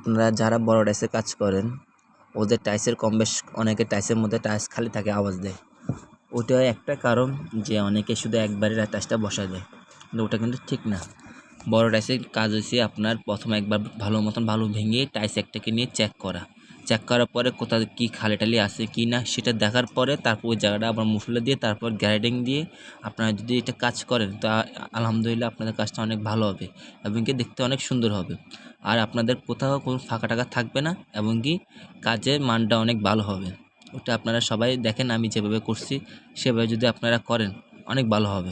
আপনারা যারা বড় টাইসে কাজ করেন ওদের টাইসের কম বেশ অনেকে টাইসের মধ্যে টাইস খালি থাকে আওয়াজ দেয়। ওটা একটা কারণ যে অনেকে শুধু একবারে টাইসটা বসায় দেয়, কিন্তু ওটা কিন্তু ঠিক না। বড় টাইসের কাজ হচ্ছে আপনার প্রথমে একবার ভালো মতন ভালো ভেঙে টাইস একটাকে নিয়ে চেক করার পরে কোথাও কী খালি আছে কি না সেটা দেখার পরে তারপর ওই জায়গাটা আবার মুসলে দিয়ে তারপর গ্রাইডিং দিয়ে আপনারা যদি এটা কাজ করেন তো আলহামদুলিল্লাহ আপনাদের কাজটা অনেক ভালো হবে এবং কি দেখতে অনেক সুন্দর হবে। আর আপনাদের কোথাও কোনো ফাঁকা টাকা থাকবে না এবং কি কাজের মানটা অনেক ভালো হবে। ওটা আপনারা সবাই দেখেন, আমি যেভাবে করছি সেভাবে যদি আপনারা করেন অনেক ভালো হবে।